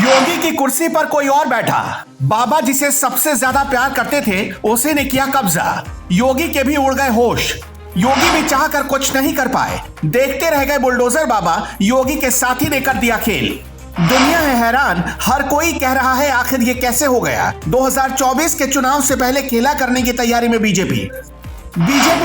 योगी की कुर्सी पर कोई और बैठा। बाबा जिसे सबसे ज्यादा प्यार करते थे उसी ने किया कब्जा। योगी के भी उड़ गए होश। योगी भी चाह कर कुछ नहीं कर पाए। देखते रह गए बुलडोजर बाबा। योगी के साथी ने कर दिया खेल। दुनिया है हैरान। हर कोई कह रहा है आखिर ये कैसे हो गया। 2024 के चुनाव से पहले खेला करने की तैयारी में बीजेपी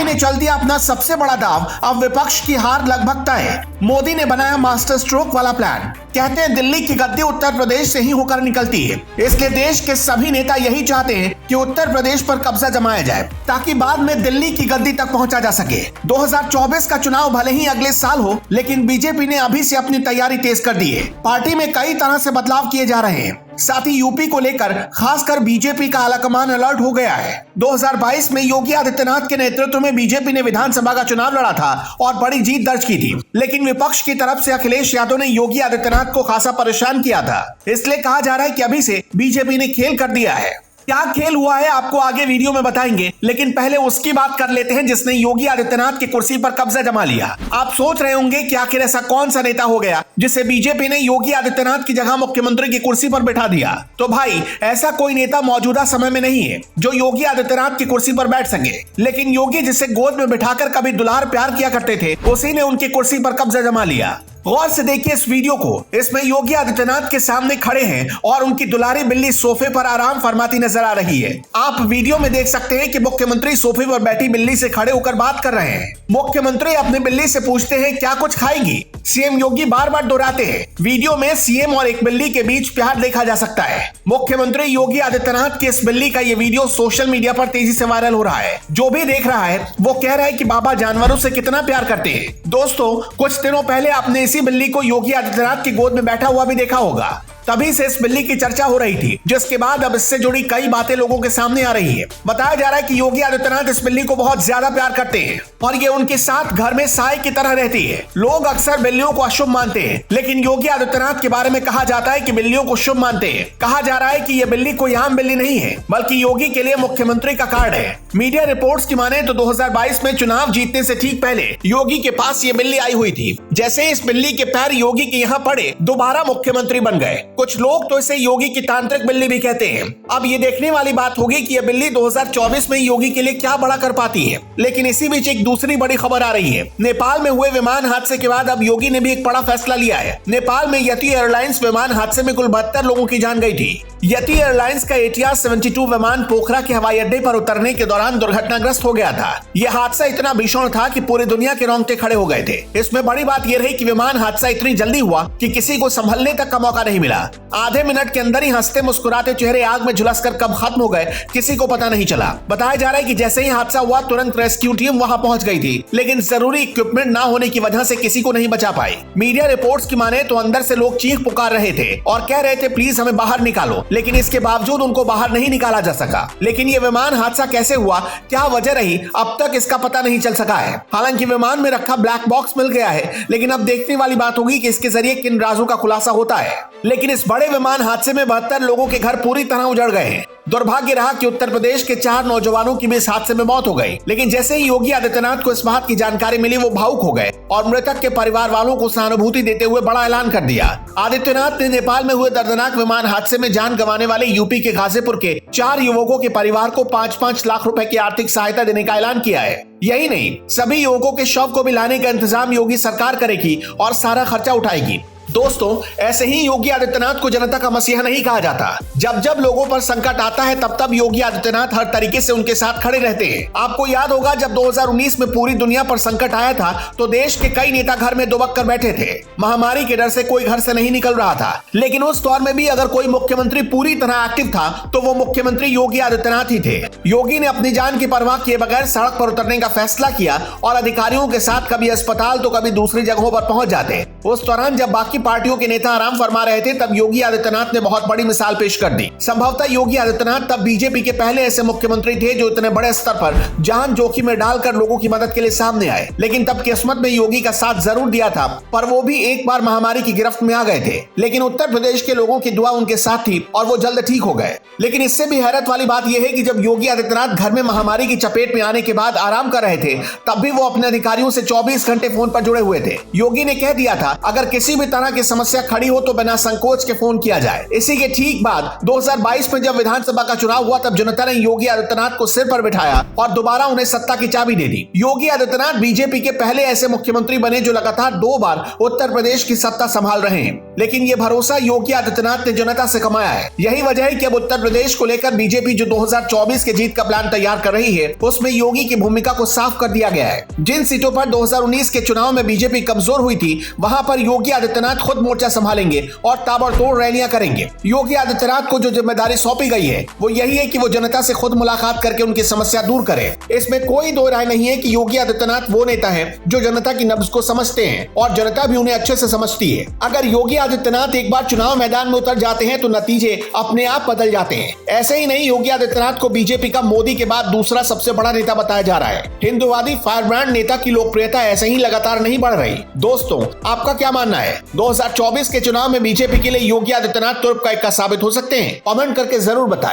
ने चल दिया अपना सबसे बड़ा दाव। अब विपक्ष की हार लगभग तय। मोदी ने बनाया मास्टर स्ट्रोक वाला प्लान। कहते हैं दिल्ली की गद्दी उत्तर प्रदेश से ही होकर निकलती है, इसलिए देश के सभी नेता यही चाहते हैं कि उत्तर प्रदेश पर कब्जा जमाया जाए ताकि बाद में दिल्ली की गद्दी तक पहुंचा जा सके। 2024 का चुनाव भले ही अगले साल हो, लेकिन बीजेपी ने अभी से अपनी तैयारी तेज कर दी है। पार्टी में कई तरह से बदलाव किए जा रहे हैं। साथ ही यूपी को लेकर खासकर बीजेपी का आलाकमान अलर्ट हो गया है। 2022 में योगी आदित्यनाथ के नेतृत्व में बीजेपी ने विधानसभा का चुनाव लड़ा था और बड़ी जीत दर्ज की थी, लेकिन विपक्ष की तरफ से अखिलेश यादव ने योगी आदित्यनाथ को खासा परेशान किया था। इसलिए कहा जा रहा है कि अभी से बीजेपी ने खेल कर दिया है। क्या खेल हुआ है आपको आगे वीडियो में बताएंगे, लेकिन पहले उसकी बात कर लेते हैं जिसने योगी आदित्यनाथ की कुर्सी पर कब्जा जमा लिया। आप सोच रहे होंगे कि आखिर ऐसा कौन सा नेता हो गया जिसे बीजेपी ने योगी आदित्यनाथ की जगह मुख्यमंत्री की कुर्सी पर बैठा दिया। तो भाई ऐसा कोई नेता मौजूदा समय में नहीं है जो योगी आदित्यनाथ की कुर्सी पर बैठ सके, लेकिन योगी जिसे गोद में बिठाकर कभी दुलार प्यार किया करते थे उसी ने उनकी कुर्सी पर कब्जा जमा लिया। गौर से देखिए इस वीडियो को। इसमें योगी आदित्यनाथ के सामने खड़े हैं और उनकी दुलारी बिल्ली सोफे पर आराम फरमाती नजर आ रही है। आप वीडियो में देख सकते हैं कि मुख्यमंत्री सोफे पर बैठी बिल्ली से खड़े होकर बात कर रहे हैं। मुख्यमंत्री अपनी बिल्ली से पूछते हैं क्या कुछ खाएगी। सीएम योगी बार बार दोहराते हैं। वीडियो में सीएम और एक बिल्ली के बीच प्यार देखा जा सकता है। मुख्यमंत्री योगी आदित्यनाथ की इस बिल्ली का ये वीडियो सोशल मीडिया पर तेजी से वायरल हो रहा है। जो भी देख रहा है वो कह रहा है कि बाबा जानवरों से कितना प्यार करते हैं। दोस्तों कुछ दिनों पहले आपने इसी बिल्ली को योगी आदित्यनाथ की गोद में बैठा हुआ भी देखा होगा। तभी से इस बिल्ली की चर्चा हो रही थी, जिसके बाद अब इससे जुड़ी कई बातें लोगों के सामने आ रही है। बताया जा रहा है कि योगी आदित्यनाथ इस बिल्ली को बहुत ज्यादा प्यार करते हैं और ये उनके साथ घर में साय की तरह रहती है। लोग अक्सर बिल्लियों को अशुभ मानते हैं, लेकिन योगी आदित्यनाथ के बारे में कहा जाता है कि बिल्लियों को शुभ मानते हैं। कहा जा रहा है कि यह बिल्ली कोई आम बिल्ली नहीं है, बल्कि योगी के लिए मुख्यमंत्री का कार्ड है। मीडिया रिपोर्ट्स की माने तो 2022 में चुनाव जीतने से ठीक पहले योगी के पास ये बिल्ली आई हुई थी। जैसे इस बिल्ली के पैर योगी के यहाँ पड़े, दोबारा मुख्यमंत्री बन गए। कुछ लोग तो इसे योगी की तांत्रिक बिल्ली भी कहते हैं। अब ये देखने वाली बात होगी कि यह बिल्ली 2024 में योगी के लिए क्या बड़ा कर पाती है। लेकिन इसी बीच एक दूसरी बड़ी खबर आ रही है। नेपाल में हुए विमान हादसे के बाद अब योगी ने भी एक बड़ा फैसला लिया है। नेपाल में यति एयरलाइंस विमान हादसे में कुल 72 लोगों की जान गई थी। यति एयरलाइंस का एटीआर 72 विमान पोखरा के हवाई अड्डे पर उतरने के दौरान दुर्घटनाग्रस्त हो गया था। यह हादसा इतना भीषण था कि पूरी दुनिया के रोंगटे खड़े हो गए थे। इसमें बड़ी बात यह रही कि विमान हादसा इतनी जल्दी हुआ कि किसी को संभलने तक का मौका नहीं मिला। आधे मिनट के अंदर ही हंसते मुस्कुराते चेहरे आग में झुलसकर कब खत्म हो गए किसी को पता नहीं चला। बताया जा रहा है कि जैसे ही हादसा हुआ तुरंत रेस्क्यू टीम वहां पहुंच गई थी, लेकिन जरूरी इक्विपमेंट ना होने की वजह से किसी को नहीं बचा पाई। मीडिया रिपोर्ट्स की माने तो अंदर से लोग चीख पुकार रहे थे और कह रहे थे प्लीज हमें बाहर निकालो, लेकिन इसके बावजूद उनको बाहर नहीं निकाला जा सका। लेकिन ये विमान हादसा कैसे हुआ, क्या वजह रही, अब तक इसका पता नहीं चल सका है। हालांकि विमान में रखा ब्लैक बॉक्स मिल गया है, लेकिन अब देखने वाली बात होगी कि इसके जरिए किन राजों का खुलासा होता है। लेकिन इस बड़े विमान हादसे में 72 लोगों के घर पूरी तरह उजड़ गए हैं। दुर्भाग्य रहा कि उत्तर प्रदेश के 4 नौजवानों की भी इस हादसे में मौत हो गई। लेकिन जैसे ही योगी आदित्यनाथ को इस बात की जानकारी मिली वो भावुक हो गए और मृतक के परिवार वालों को सहानुभूति देते हुए बड़ा ऐलान कर दिया। आदित्यनाथ ने नेपाल में हुए दर्दनाक विमान हादसे में जान गंवाने वाले यूपी के गाजीपुर के 4 युवकों के परिवार को 5-5 लाख रुपए की आर्थिक सहायता देने का ऐलान किया है। यही नहीं, सभी युवकों के शव को भी लाने का इंतजाम योगी सरकार करेगी और सारा खर्चा उठाएगी। दोस्तों ऐसे ही योगी आदित्यनाथ को जनता का मसीहा नहीं कहा जाता। जब जब लोगों पर संकट आता है तब तब योगी आदित्यनाथ हर तरीके से उनके साथ खड़े रहते हैं। आपको याद होगा जब 2019 में पूरी दुनिया पर संकट आया था तो देश के कई नेता घर में दुबक कर बैठे थे। महामारी के डर से कोई घर से नहीं निकल रहा था, लेकिन उस दौर में भी अगर कोई मुख्यमंत्री पूरी तरह एक्टिव था तो वो मुख्यमंत्री योगी आदित्यनाथ ही थे। योगी ने अपनी जान की परवाह किए बगैर सड़क पर उतरने का फैसला किया और अधिकारियों के साथ कभी अस्पताल तो कभी दूसरी जगहों पर पहुंच जाते। उस दौरान जब बाकी पार्टियों के नेता आराम फरमा रहे थे तब योगी आदित्यनाथ ने बहुत बड़ी मिसाल पेश कर दी। संभवतः योगी आदित्यनाथ तब बीजेपी के पहले ऐसे मुख्यमंत्री थे जो इतने बड़े स्तर पर जान जोखिम में डालकर लोगों की मदद के लिए सामने आए। लेकिन तब किस्मत में योगी का साथ जरूर दिया था, पर वो भी एक बार महामारी की गिरफ्त में आ गए थे। लेकिन उत्तर प्रदेश के लोगों की दुआ उनके साथ थी और वो जल्द ठीक हो गए। लेकिन इससे भी हैरत वाली बात यह है कि जब योगी आदित्यनाथ घर में महामारी की चपेट में आने के बाद आराम कर रहे थे तब भी वो अपने अधिकारियों से 24 घंटे फोन पर जुड़े हुए थे। योगी ने कह दिया था अगर किसी भी तरह की समस्या खड़ी हो तो बिना संकोच के फोन किया जाए। इसी के ठीक बाद 2022 में जब विधानसभा का चुनाव हुआ तब जनता ने योगी आदित्यनाथ को सिर पर बिठाया और दोबारा उन्हें सत्ता की चाबी दे दी। योगी आदित्यनाथ बीजेपी के पहले ऐसे मुख्यमंत्री बने जो लगातार 2 बार उत्तर प्रदेश की सत्ता संभाल रहे हैं, लेकिन ये भरोसा योगी आदित्यनाथ ने जनता से कमाया है। यही वजह है कि अब उत्तर प्रदेश को लेकर बीजेपी जो 2024 के जीत का प्लान तैयार कर रही है उसमें योगी की भूमिका को साफ कर दिया गया है। जिन सीटों पर 2019 के चुनाव में बीजेपी कमजोर हुई थी वहां पर योगी आदित्यनाथ खुद मोर्चा संभालेंगे और ताबड़तोड़ रैलियां करेंगे। योगी आदित्यनाथ को जो जिम्मेदारी सौंपी गई है वो यही है कि वो जनता से खुद मुलाकात करके उनकी समस्या दूर करें। इसमें कोई दो राय नहीं है कि योगी आदित्यनाथ वो नेता है जो जनता की नब्ज को समझते हैं और जनता भी उन्हें अच्छे से समझती है। अगर योगी आदित्यनाथ एक बार चुनाव मैदान में उतर जाते हैं तो नतीजे अपने आप बदल जाते हैं। ऐसे ही नहीं, योगी आदित्यनाथ को बीजेपी का मोदी के बाद दूसरा सबसे बड़ा नेता बताया जा रहा है। हिंदुवादी फायरब्रांड नेता की लोकप्रियता ऐसे ही लगातार नहीं बढ़ रही। दोस्तों, आपका क्या मानना है? 2024 के चुनाव में बीजेपी के लिए योगी आदित्यनाथ तुर्क का इक्का साबित हो सकते हैं? कमेंट करके जरूर बताएं।